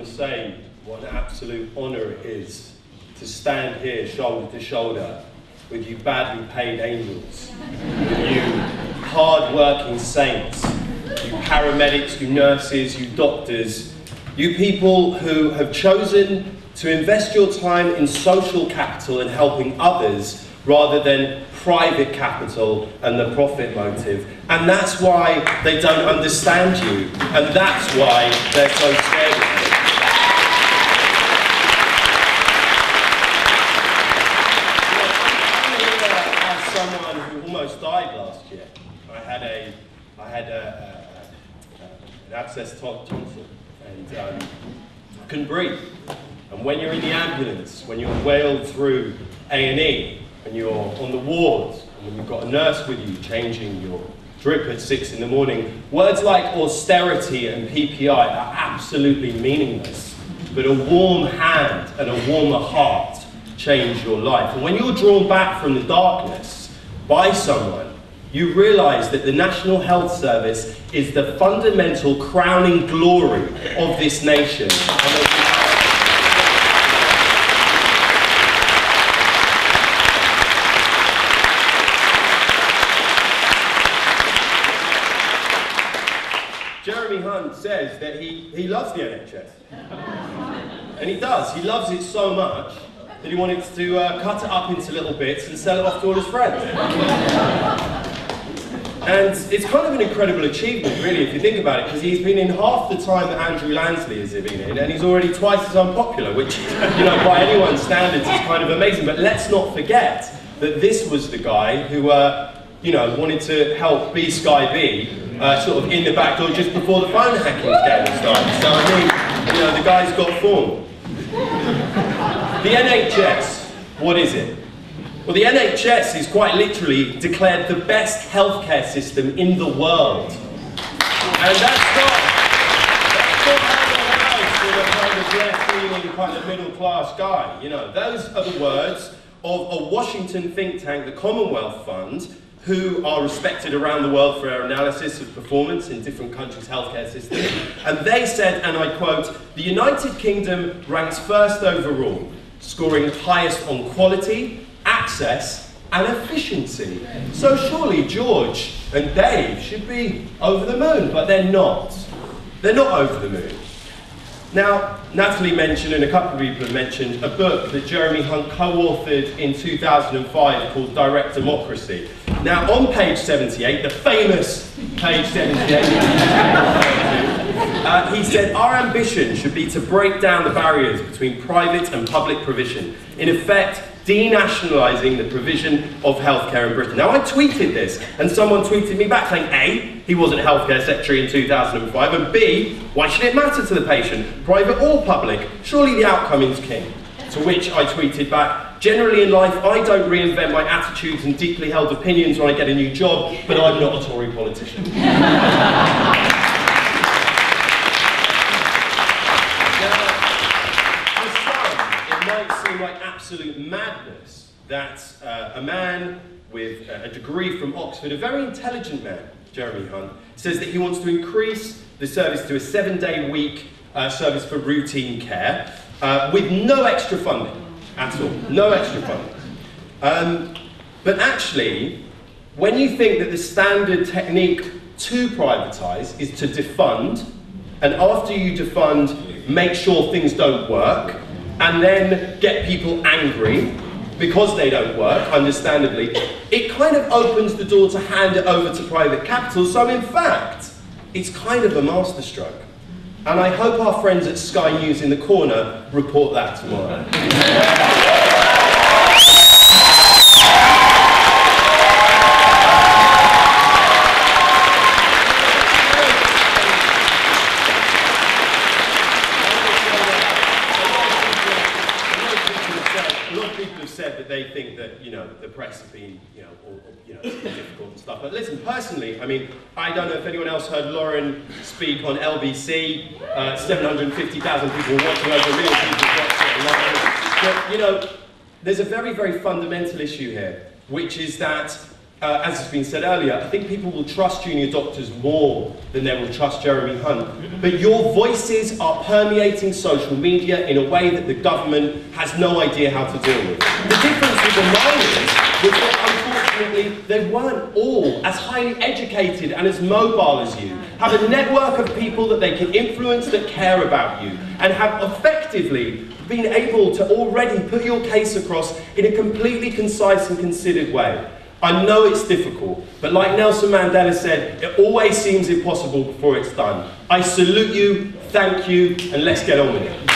and say what an absolute honour it is to stand here shoulder to shoulder with you badly paid angels, with you hard-working saints, you paramedics, you nurses, you doctors, you people who have chosen to invest your time in social capital and helping others rather than private capital and the profit motive. And that's why they don't understand you, and that's why they're so scared of you. As someone who almost died last year, I had an abscessed tonsil, and I couldn't breathe. And when you're in the ambulance, when you're wheeled through A&E, and you're on the ward, and when you've got a nurse with you changing your drip at 6 in the morning, words like austerity and PPI are absolutely meaningless. But a warm hand and a warmer heart change your life. And when you're drawn back from the darkness by someone, you realise that the National Health Service is the fundamental crowning glory of this nation. Jeremy Hunt says that he loves the NHS. And he does. He loves it so much that he wanted to cut it up into little bits and sell it off to all his friends. And it's kind of an incredible achievement, really, if you think about it, because he's been in half the time that Andrew Lansley has been in, and he's already twice as unpopular, which, you know, by anyone's standards is kind of amazing. But let's not forget that this was the guy who, you know, wanted to help B-Sky B, sort of in the back door just before the phone hacking scandal started. So, I mean, you know, the guy's got form. The NHS, what is it? Well, the NHS is quite literally declared the best healthcare system in the world. And that's not for a kind of left-leaning, kind of middle-class guy. You know, those are the words of a Washington think tank, the Commonwealth Fund, who are respected around the world for their analysis of performance in different countries' healthcare systems. And they said, and I quote, "The United Kingdom ranks first overall, scoring highest on quality, access and efficiency." So surely George and Dave should be over the moon, but they're not. They're not over the moon. Now, Natalie mentioned, and a couple of people have mentioned, a book that Jeremy Hunt co-authored in 2005 called Direct Democracy. Now, on page 78, the famous page 78, he said, "Our ambition should be to break down the barriers between private and public provision, in effect, denationalising the provision of healthcare in Britain." Now, I tweeted this, and someone tweeted me back saying, A, he wasn't healthcare secretary in 2005, and B, why should it matter to the patient, private or public? Surely the outcome is king. To which I tweeted back, "Generally in life, I don't reinvent my attitudes and deeply held opinions when I get a new job, but I'm not a Tory politician." Like absolute madness that a man with a degree from Oxford, a very intelligent man, Jeremy Hunt, says that he wants to increase the service to a 7-day week service for routine care with no extra funding at all, no extra funding. But actually, when you think that the standard technique to privatise is to defund, and after you defund, make sure things don't work, and then get people angry because they don't work, understandably, it kind of opens the door to hand it over to private capital. So in fact, it's kind of a masterstroke. And I hope our friends at Sky News in the Corner report that tomorrow. They think that, you know, the press have been, you know, difficult and stuff. But listen, personally, I mean, I don't know if anyone else heard Lauren speak on LBC. 750,000 people watching over, real people watching it live. But, you know, there's a very, very fundamental issue here, which is that as has been said earlier, I think people will trust junior doctors more than they will trust Jeremy Hunt. But your voices are permeating social media in a way that the government has no idea how to deal with. The difference with the minors was that unfortunately they weren't all as highly educated and as mobile as you, have a network of people that they can influence that care about you, and have effectively been able to already put your case across in a completely concise and considered way. I know it's difficult, but like Nelson Mandela said, it always seems impossible before it's done. I salute you, thank you, and let's get on with it.